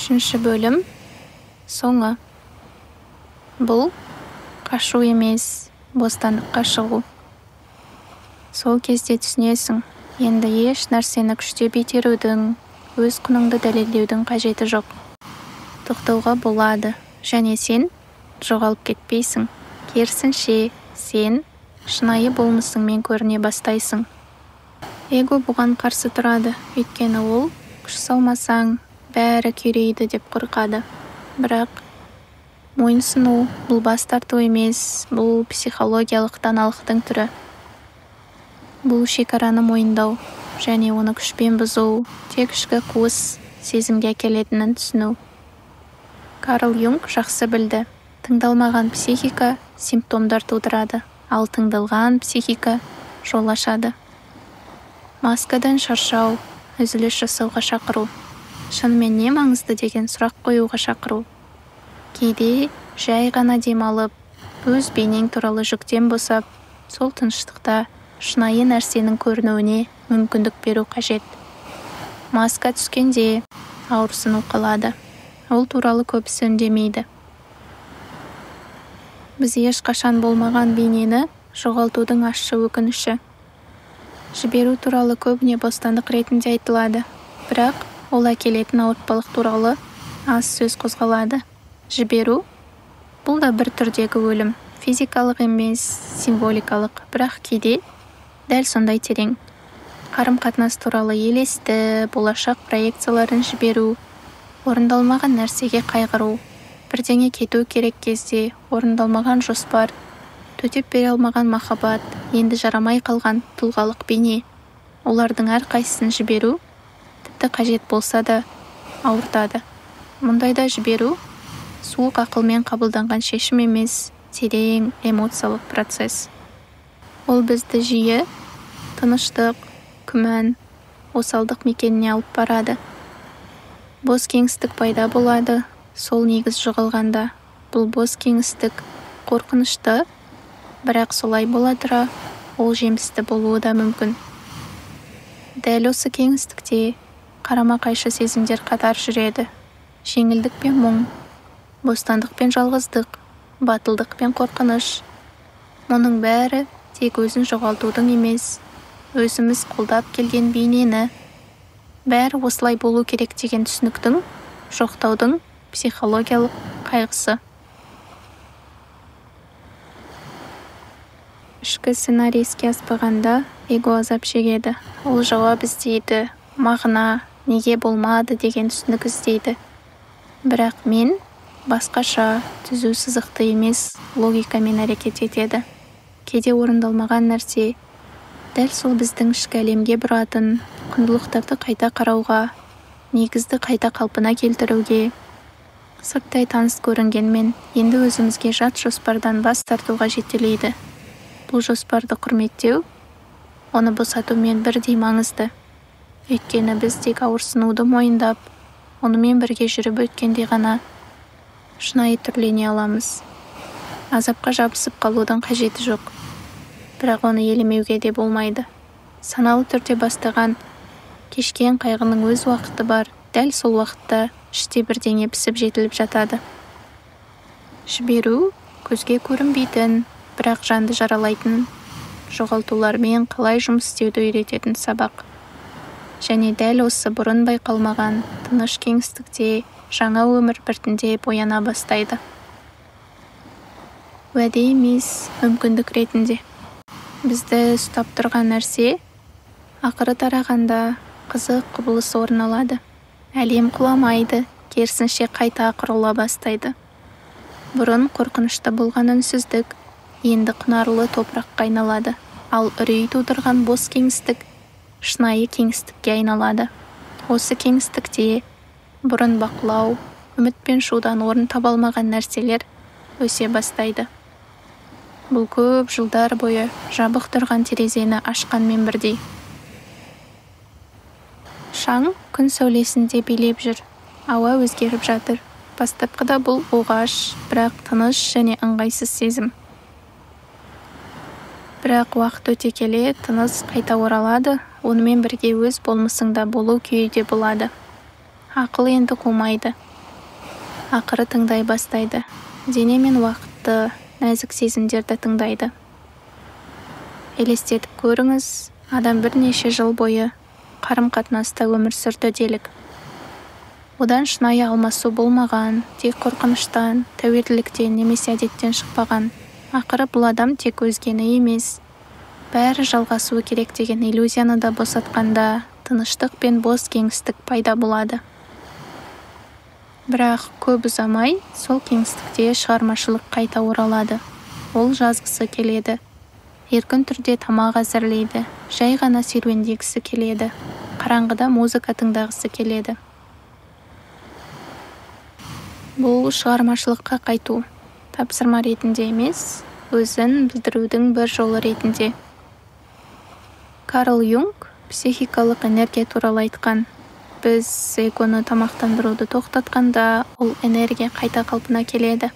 Үшінші бөлім соңы. Бұл қашу емес, бостандыққа шығу. Сол кезде түсінесің, енді еш нәрсені күштеп итерудің, өз құныңды дәлелдеудің қажеті жоқ. Тоқтауға болады, және сен жоғалып кетпейсің. Керісінше, сен шынайы болмысыңмен көріне бастайсың. Эго бұған қарсы тұрады, өйткені ол күш салмасаң, бәрі күйрейді деп қорқады. Бірақ мойынсыну бұл бас тарту емес, бұл психологиялық даналықтың түрі. Бұл шекараны мойындау және оны күшпен бұзу тек ішкі қуыс сезімге әкелетінін түсіну. Карл Юнг жақсы білді. Тыңдалмаған психика симптомдар тудырады, ал тыңдалған психика жол ашады. Маскадан шаршау, үзіліс жасауға шақыру. Шынымен не маңызды деген сұрақ қоюға шақыру. Кейде жай ғана демалып, өз бейнең туралы жүктен босап, сол тыныштықта шынайы нәрсенің көрінуіне мүмкіндік беру қажет. Маска түскенде ауырсыну қалады. Ол туралы көбісі үндемейді. Біз ешқашан болмаған бейнені жоғалтудың ащы өкініші. Жіберу туралы көбіне бостандық ретінде айтылады, бірақ ол әкелетін ауыртпалық туралы аз сөз қозғалады. Жіберу – бұл да бір түрдегі өлім, физикалық емес, символикалық, бірақ кейде дәл сондай терең. Қарым-қатынас туралы елесті, болашақ проекцияларын жіберу, орындалмаған нәрсеге қайғыру, бірдеңе кету керек кезде орындалмаған жоспар, төтеп бере алмаған махаббат, енді жарамай қалған тұлғалық бейне. Олардың әрқайсысын жіберу тіпті қажет болса да ауыртады. Мұндайда жіберу суық ақылмен қабылданған шешім емес, терең эмоциялық процесс. Ол бізді жиі тыныштық, күмән, осалдық мекеніне алып барады. Бос кеңістік пайда болады, сол негіз жоғалғанда. Бұл бос кеңістік қорқынышты, бірақ солай бола тұра, ол жемісті болуы да мүмкін. Дәл осы кеңістікте қарама-қайшы сезімдер қатар жүреді. Жеңілдік пен мұң, бостандық пен жалғыздық, батылдық пен қорқыныш. Мұның бәрі тек өзін жоғалтудың емес, өзіміз қолдап келген бейнені, бәрі осылай болу керек деген түсініктің, жоқтаудың психологиялық қайғысы. Ішкі сценарий іске аспағанда эго азап шегеді. Ол жауап іздейді, мағына, неге болмады деген түсінік іздейді. Бірақ мен басқаша, түзу сызықты емес логикамен әрекет етеді. Кейде орындалмаған нәрсе, дәл сол біздің ішкі әлемге бұратын, құндылықтарды қайта қарауға, негізді қайта қалпына келтіруге, сырттай таныс көрінгенмен, енді өзімізге жат жоспардан бас тартуға жетелейді. Бұл жоспарды құрметтеу, оны босатумен бірдей маңызды. Өйткені біз тек ауырсынуды мойындап, онымен бірге жүріп өткенде ғана шынайы түрлене аламыз. Азапқа жабысып қалудың қажеті жоқ. Бірақ оны елемеуге де болмайды. Саналы түрде бастаған, кешкен қайғының өз уақыты бар, дәл сол уақытта іште бірдеңе пісіп жетіліп жатады. Жіберу көзге көрінбейтін, бірақ жанды жаралайтын, жоғалтулармен қалай жұмыс істеуді үйрететін сабақ. Және дәл осы бұрын байқалмаған тыныш кеңістікте жаңа өмір біртіндеп ояна бастайды. Уәде емес, мүмкіндік ретінде. Бізді ұстап тұрған нәрсе, ақыры тарағанда қызық құбылыс орын алады. Әлем құламайды, керісінше қайта құрыла бастайды. Бұрын қорқынышты болған үнсіздік, енді құнарлы топыраққа айналады. Ал үрей тудырған бос кеңістік шынайы кеңістікке айналады. Осы кеңістікте бұрын бақылау, үміт пен шудан орын таба алмаған нәрселер өсе бастайды. Бұл көп жылдар бойы жабық тұрған терезені ашқанмен бірдей. Шаң күн сәулесінде билеп жүр, ауа өзгеріп жатыр. Бастапқыда бұл оғаш, бірақ тыныш және ыңғайсыз сезім. Бірақ уақыт өте келе тыныс қайта оралады, онымен бірге өз болмысыңда болу күйі де болады. Ақыл енді қумайды. ақыры тыңдай бастайды. Дене мен уақытты, нәзік сезімдерді тыңдайды. Елестетіп көріңіз, адам бірнеше жыл бойы қарым-қатынаста өмір сүрді делік. Одан шынайы алмасу болмаған, тек қорқыныштан, тәуелділіктен немесе әдеттен шықпаған. Ақыры бұл адам тек өзгені емес, бәрі жалғасуы керек деген иллюзияны да босатқанда, тыныштық пен бос кеңістік пайда болады. Бірақ көп ұзамай, сол кеңістікте шығармашылық қайта оралады. Ол жазғысы келеді. Еркін түрде тамақ әзірлейді. Жай ғана серуендегісі келеді. Қараңғыда музыка тыңдағысы келеді. Бұл шығармашылыққа қайту. Тапсырма ретінде емес, өзін білдірудің бір жолы ретінде. Карл Юнг психикалық энергия туралы айтқан. Біз эгоны тамақтандыруды тоқтатқанда, ол энергия қайта қалпына келеді.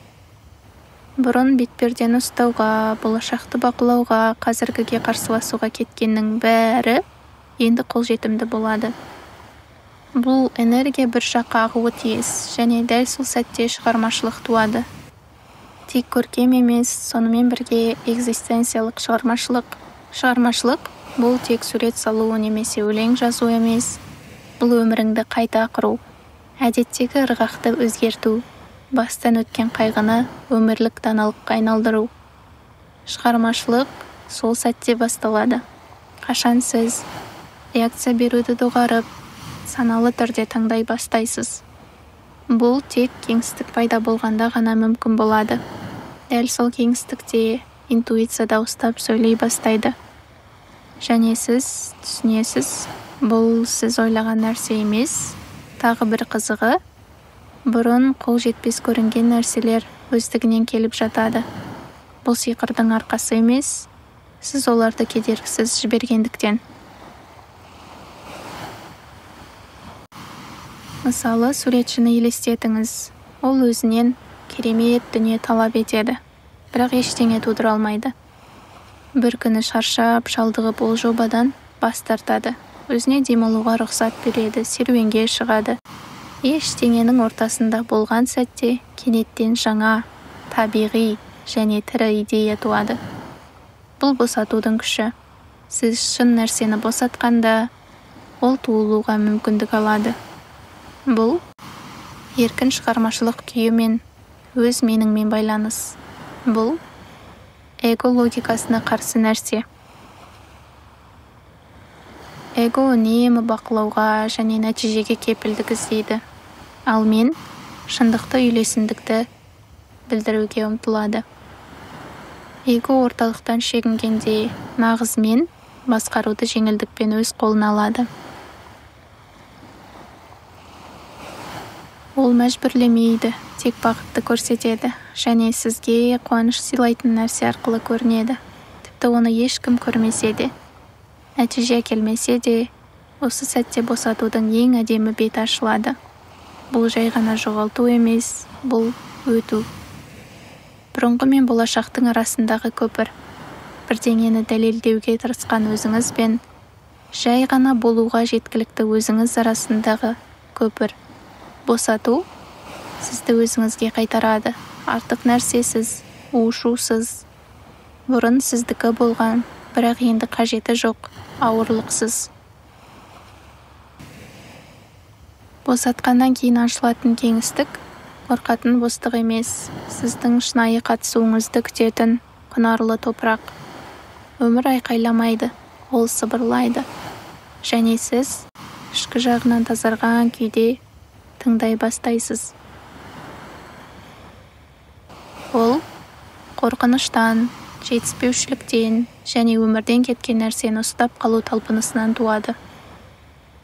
Бұрын бетпердені ұстауға, болашақты бақылауға, қазіргіге қарсыласуға кеткеннің бәрі енді қолжетімді болады. Бұл энергия бір жаққа ағуы тиіс, және дәл сол сәтте шығармашылық туады. Тек көркем емес, сонымен бірге экзистенциялық шығармашылық. Шығармашылық бұл тек сурет салу немесе өлең жазу емес. Бұл өміріңді қайта құру, әдеттегі ырғақты өзгерту, бастан өткен қайғыны өмірлік даналыққа айналдыру. Шығармашылық сол сәтте басталады. Қашан сіз реакция беруді доғарып, саналы түрде таңдай бастайсыз. Бұл тек кеңістік пайда болғанда ғана мүмкін болады. Дәл сол кеңістікте интуиция дауыстап сөйлей бастайды. Және сіз түсінесіз, бұл сіз ойлаған нәрсе емес. Тағы бір қызығы, бұрын қол жетпес көрінген нәрселер өздігінен келіп жатады. Бұл сиқырдың арқасы емес, сіз оларды кедергісіз жібергендіктен. Мысалы, суретшіні елестетіңіз. Ол өзінен керемет дүние талап етеді, бірақ ештеңе тудыра алмайды. Бір күні шаршап, шалдығып ол жобадан бас тартады. Өзіне демалуға рұқсат береді, серуенге шығады. Ештеңенің ортасында болған сәтте кенеттен жаңа, табиғи және тірі идея туады. Бұл босатудың күші. Сіз шын нәрсені босатқанда, ол туылуға мүмкіндік алады. Бұл еркін шығармашылық күйі мен өз меніңмен байланыс. Бұл эго логикасына қарсы нәрсе. Эго үнемі бақылауға және нәтижеге кепілдік іздейді. Ал мен шындықты үйлесімдікті білдіруге ұмтылады. Эго орталықтан шегінгенде, нағыз мен басқаруды жеңілдікпен өз қолына алады. Ол мәжбүрлемейді, тек бақытты көрсетеді, және сізге қуаныш сыйлайтын нәрсе арқылы көрінеді. Тіпті оны ешкім көрмесе де, нәтиже келмесе де, осы сәтте босатудың ең әдемі беті ашылады. Бұл жай ғана жоғалту емес, бұл өту. Бұрынғы мен болашақтың арасындағы көпір. Бірдеңені дәлелдеуге тырысқан өзіңіз бен жай ғана болуға жеткілікті өзіңіз арасындағы көпір. Босату сізді өзіңізге қайтарады. Артық нәрсесіз, у-шусыз. Бұрын сіздікі болған, бірақ енді қажеті жоқ, ауырлықсыз. Босатқаннан кейін ашылатын кеңістік, қорқатын бостық емес, сіздің шынайы қатысуыңызды күтетін құнарлы топырақ. Өмір айқайламайды, ол сыбырлайды. Және сіз ішкі жағынан тазарған күйде тыңдай бастайсыз. Ол қорқыныштан, жетіспеушіліктен және өмірден кеткен нәрсені ұстап қалу талпынысынан туады.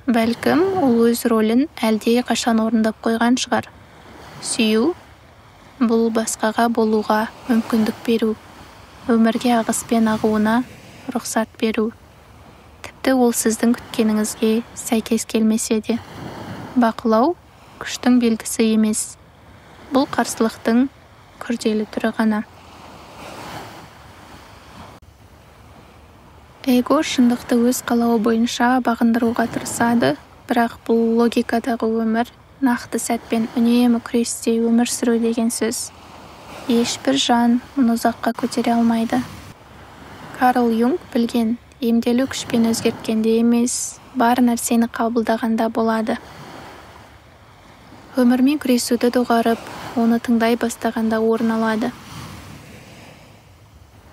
Бәлкім, ол өз рөлін әлде қашан орындап қойған шығар. Сүю – бұл басқаға болуға мүмкіндік беру, өмірге ағыспен ағуына рұқсат беру. Тіпті ол сіздің күткеніңізге сәйкес келмесе де. Бақылау күштің белгісі емес. Бұл қарсылықтың күрделі түрі ғана. Эго шындықты өз қалауы бойынша бағындыруға тырысады, бірақ бұл логикадағы өмір нақты сәтпен үнемі күресте өмір сүру деген сөз. Ешбір жан мұны ұзаққа көтере алмайды. Карл Юнг білген, емделу күшпен өзгерткенде емес, бар нәрсені қабылдағанда болады. Өмірмен күресуді доғарып, оны тыңдай бастағанда орын алады.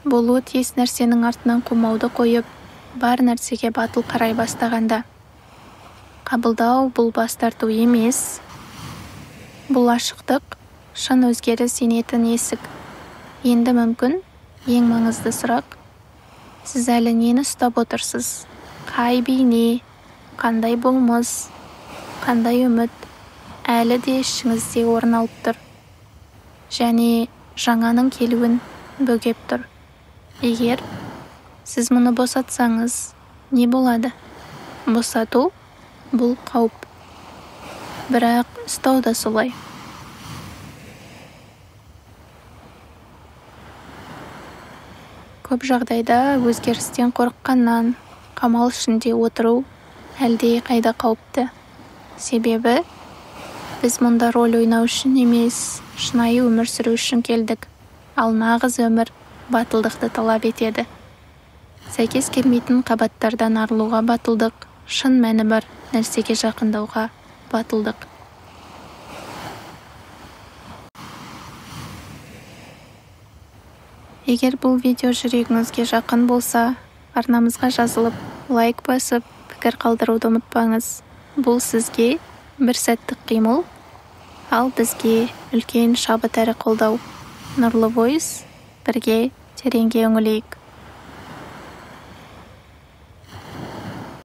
Болуы тиіс нәрсенің артынан қумауды қойып, бар нәрсеге батыл қарай бастағанда. Қабылдау бұл бас тарту емес. Бұл ашықтық, шын өзгеріс енетін есік. Енді мүмкін, ең маңызды сұрақ: сіз әлі нені ұстап отырсыз? Қай бейне, қандай болмыс, қандай үміт әлі де ішіңізде орын алып тұр, және жаңаның келуін бөгеп тұр. Егер сіз мұны босатсаңыз, не болады? Босату бұл қауіп. Бірақ ұстау да солай. Көп жағдайда өзгерістен қорыққаннан қамал ішінде отыру әлде қайда қауіпті. Себебі біз мұнда роль ойнау үшін емес, шынайы өмір сүру үшін келдік. Ал нағыз өмір батылдықты талап етеді. Сәйкес келмейтін қабаттардан арылуға батылдық, шын мәні бар нәрсеге жақындауға батылдық. Егер бұл видео жүрегіңізге жақын болса, арнамызға жазылып, лайк басып, пікір қалдыруды ұмытпаңыз. Бұл сізге бір сәттік қимыл, ал бізге үлкен шабыт әрі қолдау. Нұрлы Voice, бірге тереңге үңілейік.